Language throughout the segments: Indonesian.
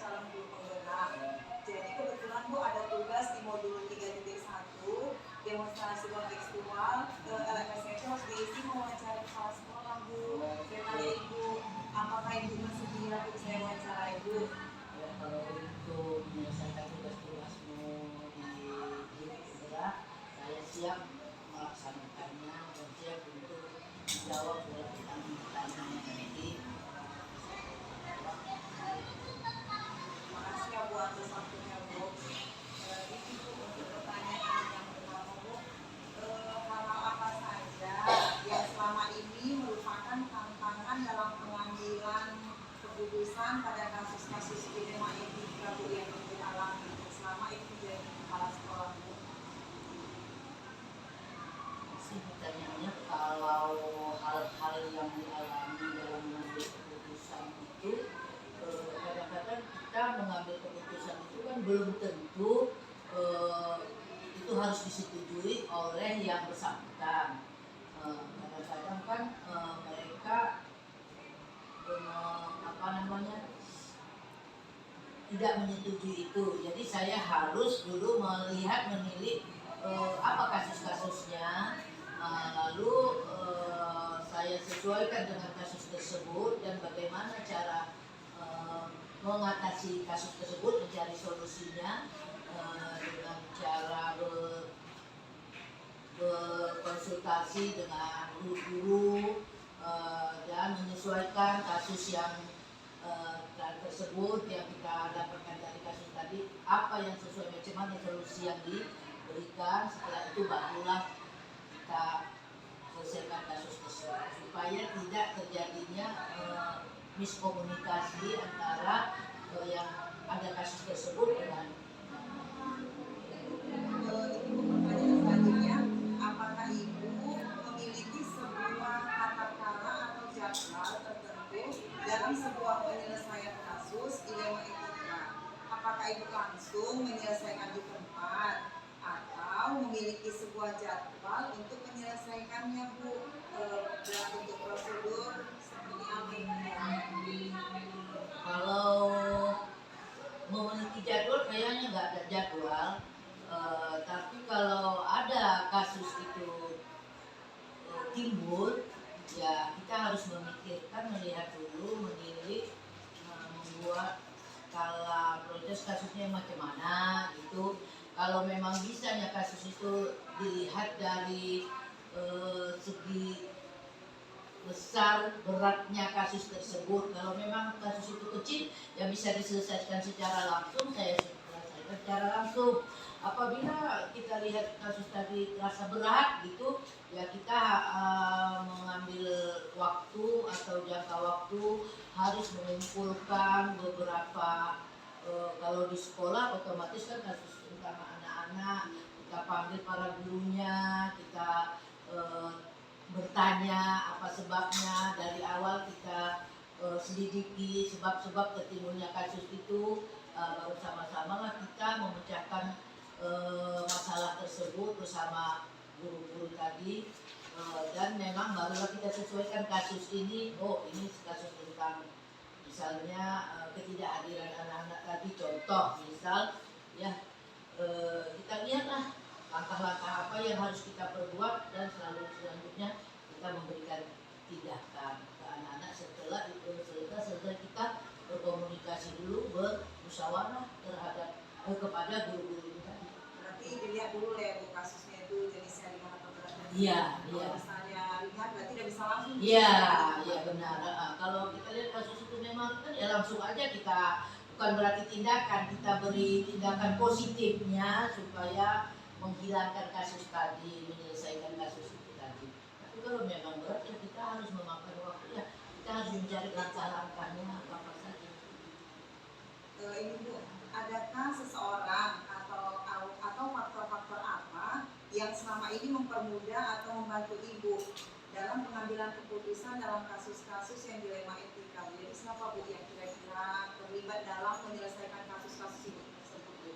calon guru penggerak. Jadi kebetulan Bu ada tugas di modul 3.1 demonstrasi kontekstual LMS itu harus diisi mewawancara kepala sekolah Bu. Saya tanya Ibu, apakah Ibu bersedia untuk saya wawancara Ibu? Ya, kalau untuk menyelesaikan tugas-tugasmu di guru penggerak, saya siap melaksanakannya dan siap untuk menjawab pertanyaan-pertanyaan yang tadi. Makasih ya Bu atas waktunya Bu. Ini Bu untuk pertanyaan yang pertama Bu, hal apa saja yang selama ini merupakan tantangan dalam pengambilan keputusan pada kasus-kasus dilema etika Bu yang Ibu alami selama Ibu menjadi kepala sekolah Bu? Pertanyaannya, kalau hal-hal yang dialami dalam mengambil keputusan itu, kadang-kadang kita mengambil keputusan itu kan belum tentu itu harus disetujui oleh yang bersangkutan. Kadang-kadang kan mereka tidak menyetujui itu. Jadi saya harus dulu menilai apa kasus-kasusnya, lalu saya sesuaikan dengan kasus tersebut dan bagaimana cara mengatasi kasus tersebut, mencari solusinya dengan cara berkonsultasi dengan guru dan menyesuaikan kasus yang tersebut yang kita dapatkan dari kasus tadi, apa yang sesuai, macam mana solusi yang diberikan. Setelah itu barulah kita selesaikan kasus tersebut supaya tidak terjadinya miskomunikasi antara yang ada kasus tersebut dengan Ibu pertanyaan selanjutnya, apakah Ibu memiliki sebuah tata cara atau jadwal tertentu dalam sebuah penyelesaian kasus dilema etika? Apakah Ibu langsung menyelesaikan di tempat atau memiliki sebuah jadwal untuk menyelesaikannya Bu, dalam bentuk prosedur seperti apa? Kalau memiliki jadwal kayaknya nggak ada jadwal, tapi kalau ada kasus itu timbul, ya kita harus memikirkan, melihat dulu, menilai, membuat skala prioritas kasusnya macam mana gitu. Kalau memang bisanya kasus itu dilihat dari segi besar beratnya kasus tersebut. Kalau memang kasus itu kecil, ya bisa diselesaikan secara langsung, saya selesaikan secara langsung. Apabila kita lihat kasus tadi terasa berat gitu, ya kita mengambil waktu atau jangka waktu, harus mengumpulkan beberapa, kalau di sekolah otomatis kan kasus utama anak-anak, kita panggil para gurunya, kita bertanya apa sebabnya, dari awal kita selidiki sebab-sebab tertimbulnya kasus itu, baru sama-sama lah kita memecahkan masalah tersebut bersama guru-guru tadi, dan memang barulah kita sesuaikan kasus ini. Oh, ini kasus tentang misalnya ketidakhadiran anak-anak tadi, contoh misal ya, kita lihatlah langkah-langkah apa yang harus kita perbuat, dan selanjutnya kita memberikan tindakan ke anak-anak setelah itu selesai kita berkomunikasi dulu, bermusyawarah terhadap kepada guru-guru tadi. Berarti dilihat dulu ya Bu, kasusnya itu jenisnya ringan atau berat. Iya. Kalau misalnya lihat berarti tidak bisa langsung. Iya benar. Kalau kita lihat kasus itu memang kan ya langsung aja kita, bukan berarti tindakan, kita beri tindakan positifnya supaya menghilangkan kasus tadi, menyelesaikan kasus itu tadi. Tapi kalau memang berat, ya kita harus memakan waktu, ya kita harus mencari langkah-langkahnya apa saja. Ini Bu, adakah seseorang atau faktor-faktor apa yang selama ini mempermudah atau membantu Ibu dalam pengambilan keputusan dalam kasus-kasus yang dilema etika? Jadi siapa Bu yang kira-kira terlibat dalam menyelesaikan kasus-kasus ini tersebut Bu?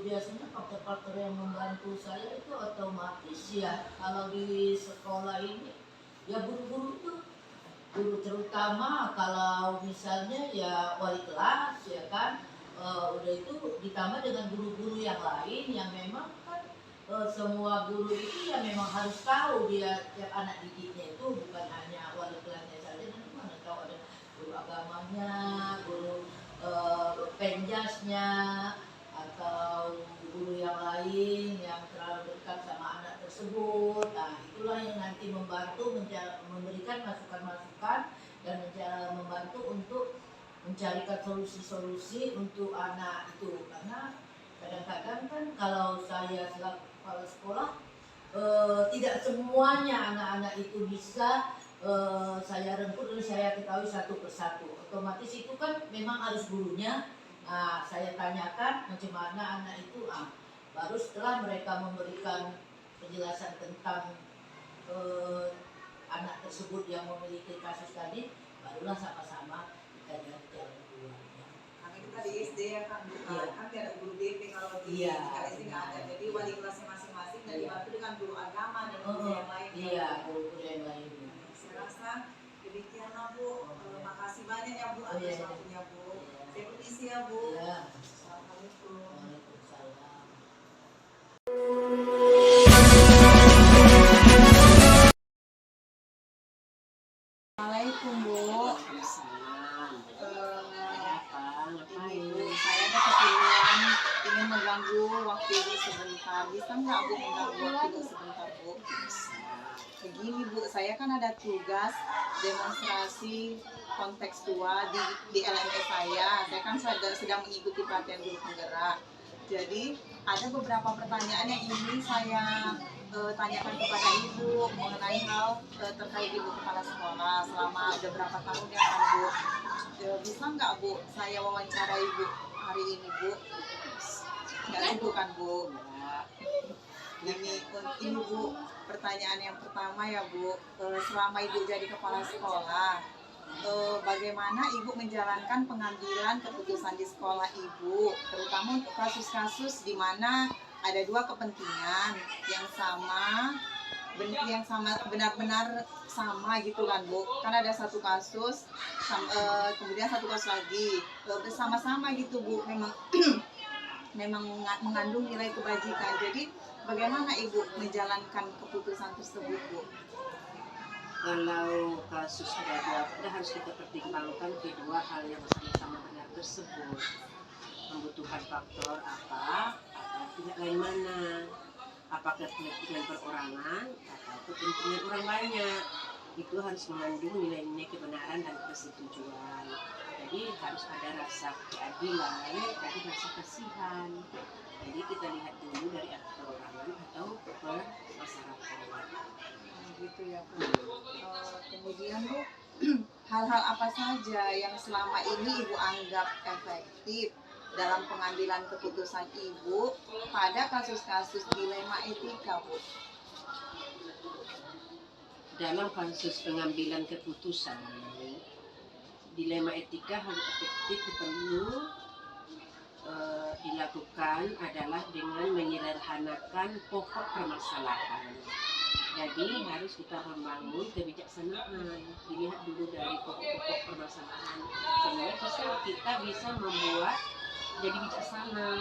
Biasanya faktor-faktor yang membantu saya itu otomatis ya, kalau di sekolah ini ya guru-guru tuh, guru terutama kalau misalnya ya wali kelas ya kan, udah itu ditambah dengan guru-guru yang lain yang memang kan semua guru itu ya memang harus tahu dia tiap anak didiknya itu bukan hanya wali kelasnya saja, nanti mana tahu ada guru agamanya, guru penjasnya, atau guru yang lain yang terlalu dekat sama anak tersebut. Nah, itulah yang nanti membantu memberikan masukan-masukan dan membantu untuk mencarikan solusi-solusi untuk anak itu. Karena kadang-kadang kan kalau saya selaku kepala sekolah, tidak semuanya anak-anak itu bisa saya rengkuh dan saya ketahui satu persatu. Otomatis itu kan memang harus gurunya. Nah, saya tanyakan macam mana anak itu, baru setelah mereka memberikan penjelasan tentang anak tersebut yang memiliki kasus tadi, barulah sama-sama kita jalan keluarnya. Karena kita di SD ya kan, Iya. kan tidak ada guru BP kalau di Iya. SD nggak ada. Jadi wali kelasnya masing-masing dan Iya. dibantu dengan guru agama dan guru yang lain. Iya, guru yang lain. Saya rasa demikianlah Bu. Makasih banyak ya Bu atas Iya. waktunya Bu. Saya permisi ya Bu. Iya. Assalamualaikum. Waalaikumsalam. Assalamualaikum Bu. Ibu, saya ada keperluan ingin mengganggu waktu Ibu sebentar. Bisa nggak Bu mengganggu waktu Ibu sebentar Bu? Begini Bu, saya kan ada tugas demonstrasi kontekstual di LMP saya. Saya kan sedang mengikuti pelatihan guru penggerak. Jadi ada beberapa pertanyaan yang ingin saya tanyakan kepada Ibu mengenai hal terkait Ibu kepala sekolah selama beberapa tahun ya kan Bu. Bisa nggak Bu saya wawancara Ibu hari ini Bu? Nggak sibuk kan Bu? Ini Bu, pertanyaan yang pertama ya Bu, selama Ibu jadi kepala sekolah, bagaimana Ibu menjalankan pengambilan keputusan di sekolah Ibu, terutama untuk kasus-kasus di mana ada dua kepentingan yang sama benar-benar sama gitu kan Bu, kan ada satu kasus kemudian satu kasus lagi bersama-sama gitu Bu, memang memang mengandung nilai kebajikan. Jadi bagaimana Ibu menjalankan keputusan tersebut Bu? Kalau kasus ada dua, harus kita pertimbangkan kedua hal yang sama-sama benar tersebut, membutuhkan faktor apa atau pihak lain mana, apakah kepentingan perorangan atau kepentingan orang banyak. Itu harus mengandung nilai-nilai kebenaran dan persetujuan. Jadi harus ada rasa keadilan, ada rasa kasihan. Jadi kita lihat dulu dari perorangan atau per masyarakat. Gitu ya Bu. Kemudian Bu, hal-hal apa saja yang selama ini Ibu anggap efektif dalam pengambilan keputusan Ibu pada kasus-kasus dilema etika Bu? Dalam kasus pengambilan keputusan, dilema etika harus efektif perlu dilakukan adalah dengan menyederhanakan pokok permasalahan. Jadi harus kita membangun kebijaksanaan, dilihat dulu dari pokok-pokok permasalahan sehingga kita bisa membuat jadi bijaksana.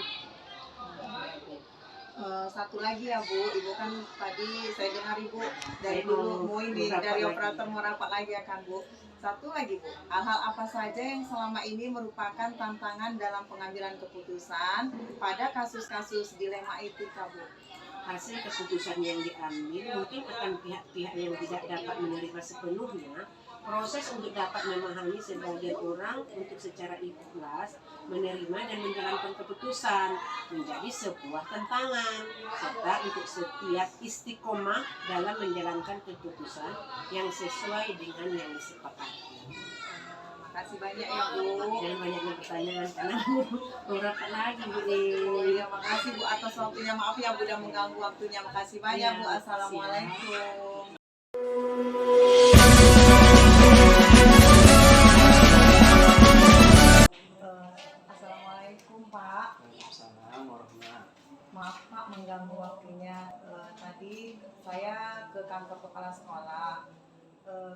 Satu lagi ya Bu, Ibu kan tadi saya dengar Ibu dari dulu mau ini dari operator mau rapat lagi ya kan Bu. Satu lagi Bu, hal-hal apa saja yang selama ini merupakan tantangan dalam pengambilan keputusan pada kasus-kasus dilema etika Bu? Hasil keputusan yang diambil mungkin akan pihak-pihak yang tidak dapat menerima sepenuhnya. Proses untuk dapat memahami sebagian orang untuk secara ikhlas menerima dan menjalankan keputusan menjadi sebuah tantangan, serta untuk setiap istiqomah dalam menjalankan keputusan yang sesuai dengan yang disepakati. Makasih banyak ya Bu. Jangan banyaknya pertanyaan karena beberapa lagi Bu. Ya, makasih Bu atas waktunya. Maaf ya Bu udah mengganggu waktunya. Makasih banyak Bu. Assalamualaikum. Assalamualaikum Pak. Waalaikumsalam warahmatullahi. Maaf Pak mengganggu waktunya. Tadi saya ke kantor kepala sekolah.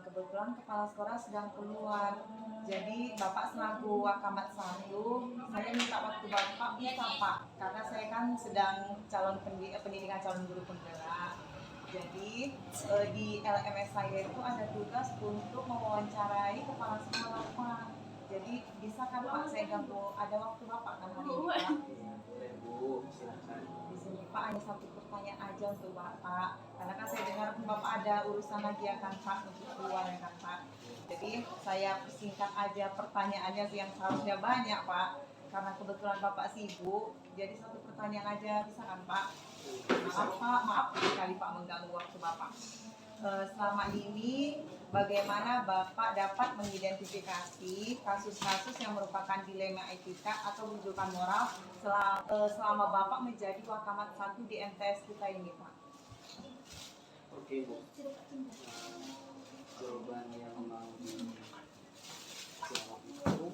Kebetulan kepala sekolah sedang keluar. Jadi Bapak selaku Wakamat 1, saya minta waktu Bapak bisa Pak, karena saya kan sedang pendidikan calon guru penggerak. Jadi di LMS saya itu ada tugas untuk mewawancarai kepala sekolah Pak. Jadi bisa kan Pak saya ganggu, ada waktu Bapak kan hari ini Pak? Iya, boleh Bu, silakan. Di sini Pak hanya satu pertanyaan aja untuk Bapak, karena kan saya dengar Bapak ada urusan lagi ya kan Pak untuk keluar ya kan Pak. Jadi saya singkat aja pertanyaannya yang seharusnya banyak Pak, karena kebetulan Bapak sibuk. Jadi satu pertanyaan aja bisa kan Pak? Maaf Pak, maaf sekali Pak mengganggu waktu Bapak. Selama ini bagaimana Bapak dapat mengidentifikasi kasus-kasus yang merupakan dilema etika atau rujukan moral selama Bapak menjadi Wakamat 1 di MTS kita ini Pak? Oke Bu, jawaban yang mau dijawab itu,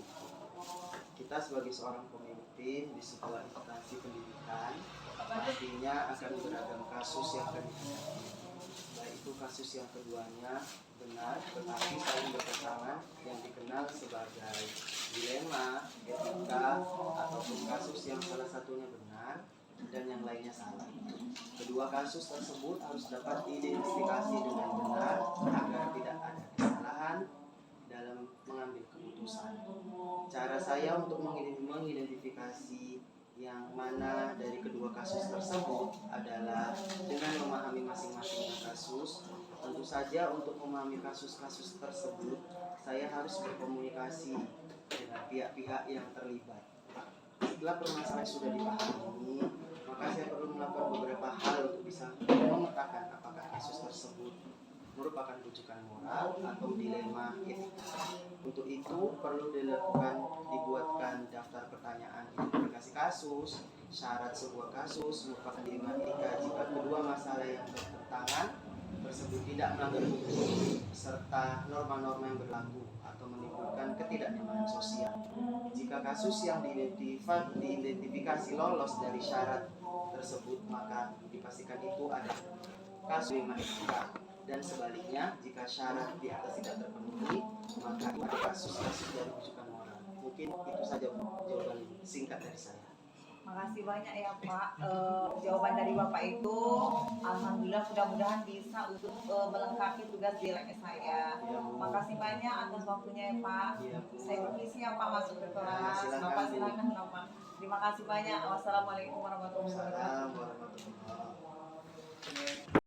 kita sebagai seorang pemimpin di sebuah instansi pendidikan pastinya akan beragam kasus yang akan dihadapi. Baik itu kasus yang keduanya benar tetapi saling bertentangan yang dikenal sebagai dilema etika, ataupun kasus yang salah satunya benar dan yang lainnya salah. Kedua kasus tersebut harus dapat diidentifikasi dengan benar agar tidak ada kesalahan dalam mengambil keputusan. Cara saya untuk mengidentifikasi yang mana dari kedua kasus tersebut adalah dengan memahami masing-masing kasus. Tentu saja untuk memahami kasus-kasus tersebut, saya harus berkomunikasi dengan pihak-pihak yang terlibat. Setelah permasalahan sudah dipahami, maka saya perlu melakukan beberapa hal untuk bisa memetakan apakah kasus tersebut merupakan rujukan moral atau dilema etika. Untuk itu perlu dibuatkan daftar pertanyaan identifikasi kasus, syarat sebuah kasus merupakan dilema etika jika kedua masalah yang bertentangan tersebut tidak melanggar hukum serta norma-norma yang berlaku atau menimbulkan ketidaknyamanan sosial. Jika kasus yang diidentifikasi lolos dari syarat tersebut, maka dipastikan itu ada kasus dilema etika. Dan sebaliknya, jika syarat di atas tidak terpenuhi, maka ada kasus-kasus dari rujukan moral. Mungkin itu saja jawaban singkat dari saya. Makasih banyak ya Pak. Jawaban dari Bapak itu alhamdulillah mudah-mudahan bisa untuk melengkapi tugas di LMS saya. Ya, Bu. Makasih banyak atas waktunya ya Pak. Iya, Bu. Saya permisi ya Pak masuk ke kelas. Silakan, Bapak Bu. silakan Bapak. Terima kasih banyak. Wassalamualaikum warahmatullahi wabarakatuh. Waalaikumsalam warahmatullahi wabarakatuh.